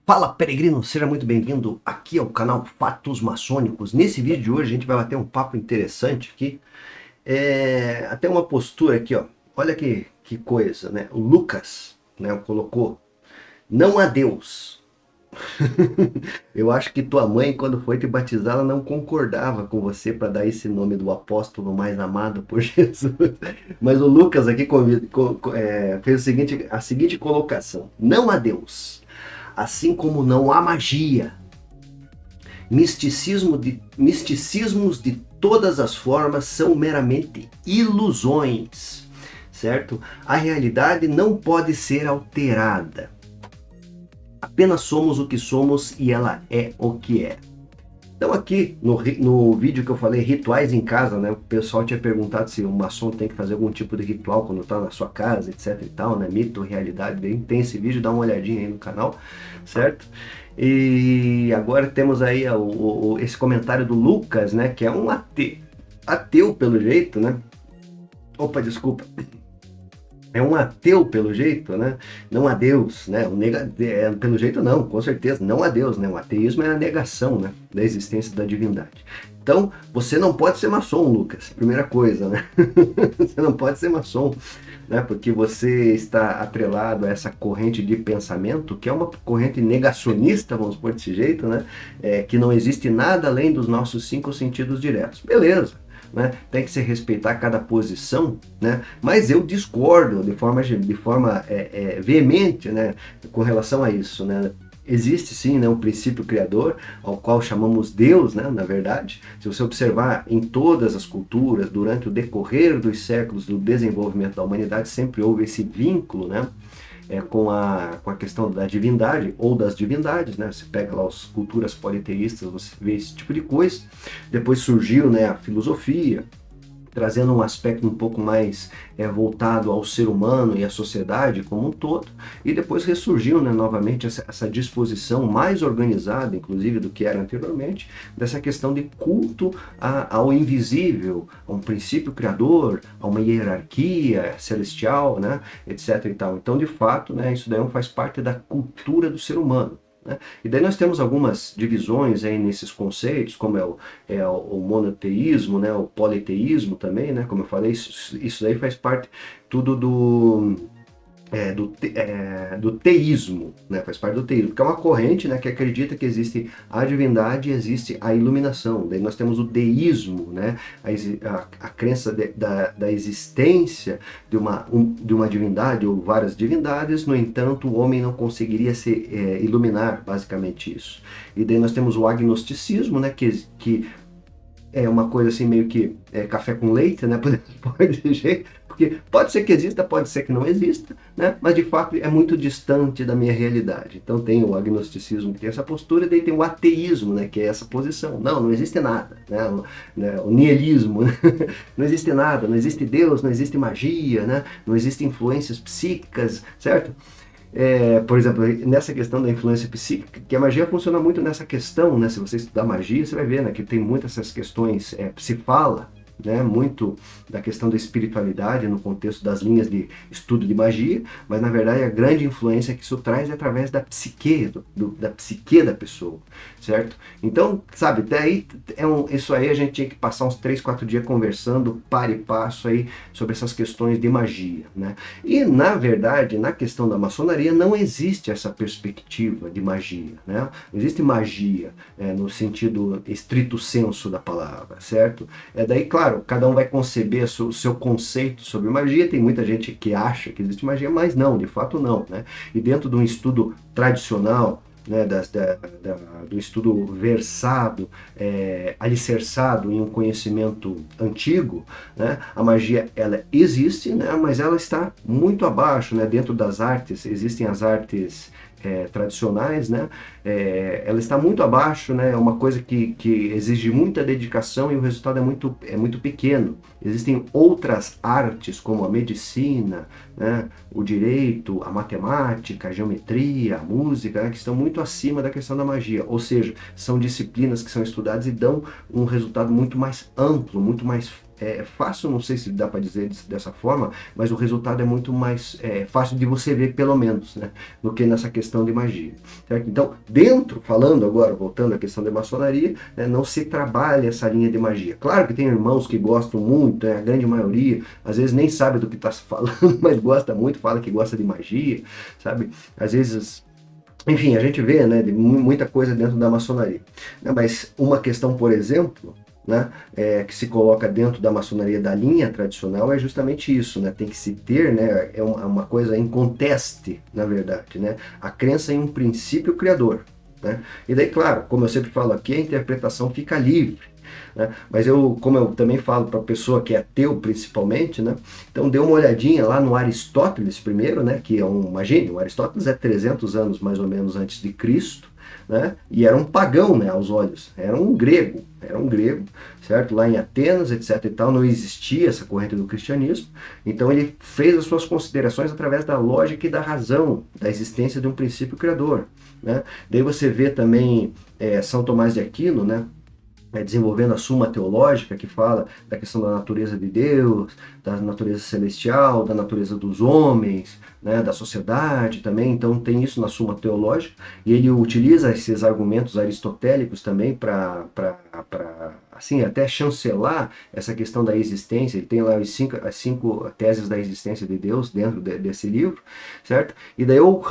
Fala, peregrino, seja muito bem-vindo aqui ao canal Fatos Maçônicos. Nesse vídeo de hoje a gente vai bater um papo interessante aqui, até uma postura aqui, ó. Olha que coisa, né? O Lucas, né, colocou, não há Deus. Eu acho que tua mãe, quando foi te batizar, ela não concordava com você para dar esse nome do apóstolo mais amado por Jesus. Mas o Lucas aqui fez a seguinte colocação: não há Deus. Assim como não há magia, misticismos de todas as formas são meramente ilusões, certo? A realidade não pode ser alterada. Apenas somos o que somos e ela é o que é. Então aqui no vídeo que eu falei, rituais em casa, né? O pessoal tinha perguntado se o maçom tem que fazer algum tipo de ritual quando está na sua casa, etc e tal, né? Mito, realidade, bem, tem esse vídeo, dá uma olhadinha aí no canal, certo? E agora temos aí esse comentário do Lucas, né? Que é um ateu pelo jeito, né? Opa, desculpa. É um ateu pelo jeito, né? Não há Deus, né? Pelo jeito não, com certeza, não há Deus, né? O ateísmo é a negação, né, da existência da divindade. Então, você não pode ser maçom, Lucas, primeira coisa, né? Você não pode ser maçom, né? Porque você está atrelado a essa corrente de pensamento, que é uma corrente negacionista, vamos pôr desse jeito, né? Que não existe nada além dos nossos 5 sentidos diretos. Beleza. Né? Tem que se respeitar cada posição, né? Mas eu discordo de forma veemente, né, com relação a isso, né? Existe sim, né, um princípio criador, ao qual chamamos Deus, né, na verdade. Se você observar em todas as culturas, durante o decorrer dos séculos do desenvolvimento da humanidade, sempre houve esse vínculo, né, com a questão da divindade ou das divindades, né? Você pega lá as culturas politeístas, você vê esse tipo de coisa. Depois surgiu, né, a filosofia, trazendo um aspecto um pouco mais voltado ao ser humano e à sociedade como um todo, e depois ressurgiu, né, novamente essa disposição mais organizada, inclusive, do que era anteriormente, dessa questão de culto ao invisível, a um princípio criador, a uma hierarquia celestial, né, etc. e tal. Então, de fato, né, isso daí faz parte da cultura do ser humano. Né? E daí nós temos algumas divisões aí nesses conceitos, como o monoteísmo, né? O politeísmo também, né? Como eu falei, isso daí faz parte tudo do teísmo, né? Faz parte do teísmo, que é uma corrente, né, que acredita que existe a divindade e existe a iluminação. Daí nós temos o deísmo, né? A crença da existência de uma divindade ou várias divindades, no entanto, o homem não conseguiria se iluminar, basicamente isso. E daí nós temos o agnosticismo, né, que é uma coisa assim meio que café com leite, né? Pode dizer, porque pode ser que exista, pode ser que não exista, né? Mas de fato é muito distante da minha realidade. Então tem o agnosticismo que tem essa postura, e daí tem o ateísmo, né? Que é essa posição. Não existe nada, né? O niilismo, né? Não existe nada, não existe Deus, não existe magia, né? Não existem influências psíquicas, certo? Por exemplo, nessa questão da influência psíquica, que a magia funciona muito nessa questão, né? Se você estudar magia, você vai ver, né, que tem muitas essas questões, se fala, né, muito da questão da espiritualidade no contexto das linhas de estudo de magia, mas na verdade a grande influência que isso traz é através da psique, da psique da pessoa, certo? Então, sabe, daí isso aí a gente tinha que passar uns 3, 4 dias conversando, par e passo aí, sobre essas questões de magia, né? E na verdade, na questão da maçonaria, não existe essa perspectiva de magia, né? Não existe magia no sentido estrito sensu da palavra, certo? Daí, claro, cada um vai conceber o seu conceito sobre magia. Tem muita gente que acha que existe magia, mas não, de fato não, né? E dentro de um estudo tradicional, né, do estudo versado, alicerçado em um conhecimento antigo, né, a magia ela existe, né, mas ela está muito abaixo, né, dentro das artes. Existem as artes tradicionais, né? Ela está muito abaixo, né? É uma coisa que exige muita dedicação e o resultado é muito pequeno. Existem outras artes, como a medicina, né? O direito, a matemática, a geometria, a música, né? Que estão muito acima da questão da magia. Ou seja, são disciplinas que são estudadas e dão um resultado muito mais amplo, muito mais é fácil, não sei se dá para dizer dessa forma, mas o resultado é muito mais fácil de você ver, pelo menos, né, do que nessa questão de magia. Certo? Então, falando agora, voltando à questão da maçonaria, né, não se trabalha essa linha de magia. Claro que tem irmãos que gostam muito, a grande maioria, às vezes nem sabe do que está falando, mas gosta muito, fala que gosta de magia, sabe? Às vezes... Enfim, a gente vê, né, de muita coisa dentro da maçonaria. Mas uma questão, por exemplo, né, que se coloca dentro da maçonaria da linha tradicional é justamente isso, né, tem que se ter, né, é uma coisa em conteste, na verdade, né, a crença em um princípio criador. Né? E daí, claro, como eu sempre falo aqui, a interpretação fica livre. Né? Mas como eu também falo para a pessoa que é ateu principalmente, né? Então dê uma olhadinha lá no Aristóteles primeiro, né? Que imagine, o Aristóteles é 300 anos mais ou menos antes de Cristo, né? E era um pagão, né, aos olhos, era um grego, certo? Lá em Atenas, etc e tal, não existia essa corrente do cristianismo, então ele fez as suas considerações através da lógica e da razão, da existência de um princípio criador, né? Daí você vê também São Tomás de Aquino, né? Desenvolvendo a Suma Teológica, que fala da questão da natureza de Deus, da natureza celestial, da natureza dos homens, né, da sociedade também. Então tem isso na Suma Teológica, e ele utiliza esses argumentos aristotélicos também para assim, até chancelar essa questão da existência. Ele tem lá as cinco teses da existência de Deus dentro desse livro, certo? E daí eu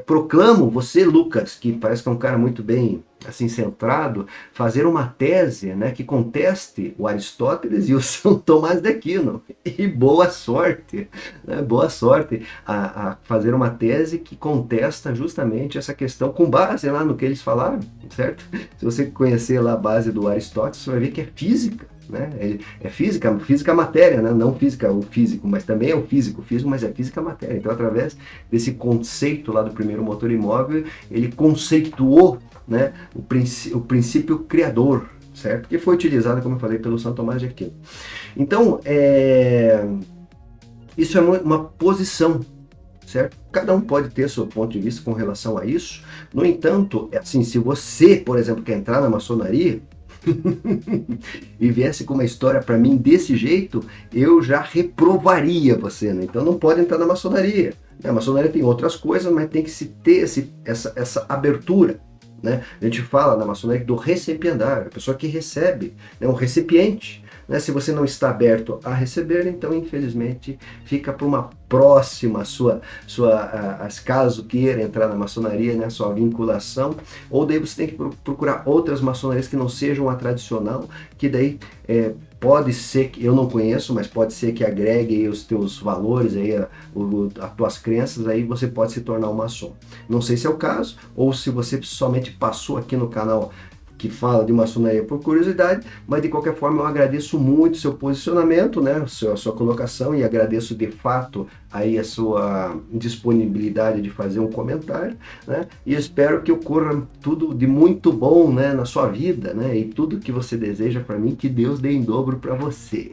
proclamo você, Lucas, que parece que é um cara muito bem assim centrado, fazer uma tese, né, que conteste o Aristóteles e o São Tomás de Aquino. E boa sorte, né, boa sorte a fazer uma tese que contesta justamente essa questão com base lá no que eles falaram, certo? Se você conhecer lá a base do Aristóteles, você vai ver que é física. Né? É física matéria, né? Não física o físico, mas também é o físico, mas é física matéria. Então, através desse conceito lá do primeiro motor imóvel, ele conceituou, né, o princípio criador, certo? Que foi utilizado, como eu falei, pelo São Tomás de Aquino. Então, isso é uma posição, certo? Cada um pode ter seu ponto de vista com relação a isso. No entanto, assim, se você, por exemplo, quer entrar na maçonaria, e viesse com uma história para mim desse jeito, eu já reprovaria você, né? Então não pode entrar na maçonaria. A maçonaria tem outras coisas, mas tem que se ter essa abertura, né? A gente fala na maçonaria do recipiendário, a pessoa que recebe, né? Um recipiente. Né? Se você não está aberto a receber, então infelizmente fica para uma próxima caso queira entrar na maçonaria, né, sua vinculação, ou daí você tem que procurar outras maçonarias que não sejam a tradicional, que daí pode ser que, eu não conheço, mas pode ser que agregue aí os teus valores, aí, as tuas crenças, aí você pode se tornar um maçom. Não sei se é o caso, ou se você somente passou aqui no canal que fala de maçonaria por curiosidade, mas de qualquer forma eu agradeço muito o seu posicionamento, né, a sua colocação, e agradeço de fato aí a sua disponibilidade de fazer um comentário, né, e espero que ocorra tudo de muito bom, né, na sua vida, né, e tudo que você deseja para mim, que Deus dê em dobro para você.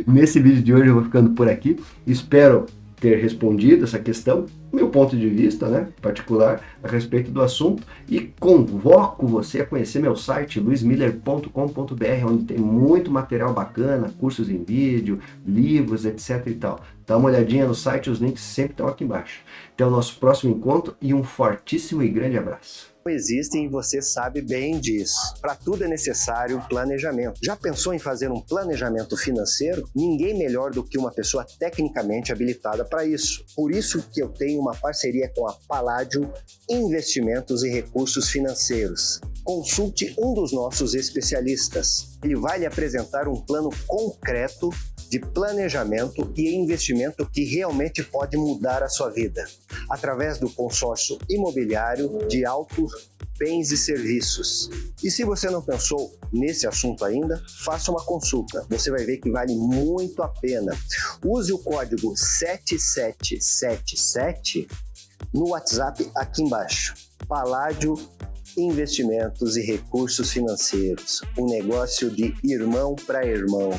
Nesse vídeo de hoje eu vou ficando por aqui, espero ter respondido essa questão, meu ponto de vista, né, particular a respeito do assunto, e convoco você a conhecer meu site luismiller.com.br, onde tem muito material bacana, cursos em vídeo, livros, etc e tal. Dá uma olhadinha no site, os links sempre estão aqui embaixo. Até o nosso próximo encontro e um fortíssimo e grande abraço. Existem e você sabe bem disso. Para tudo é necessário planejamento. Já pensou em fazer um planejamento financeiro? Ninguém melhor do que uma pessoa tecnicamente habilitada para isso. Por isso que eu tenho uma parceria com a Palladio Investimentos e Recursos Financeiros. Consulte um dos nossos especialistas. Ele vai lhe apresentar um plano concreto de planejamento e investimento que realmente pode mudar a sua vida, através do consórcio imobiliário de altos bens e serviços. E se você não pensou nesse assunto ainda, faça uma consulta. Você vai ver que vale muito a pena. Use o código 7777 no WhatsApp aqui embaixo. Palladio Investimentos e Recursos Financeiros. Um negócio de irmão para irmão.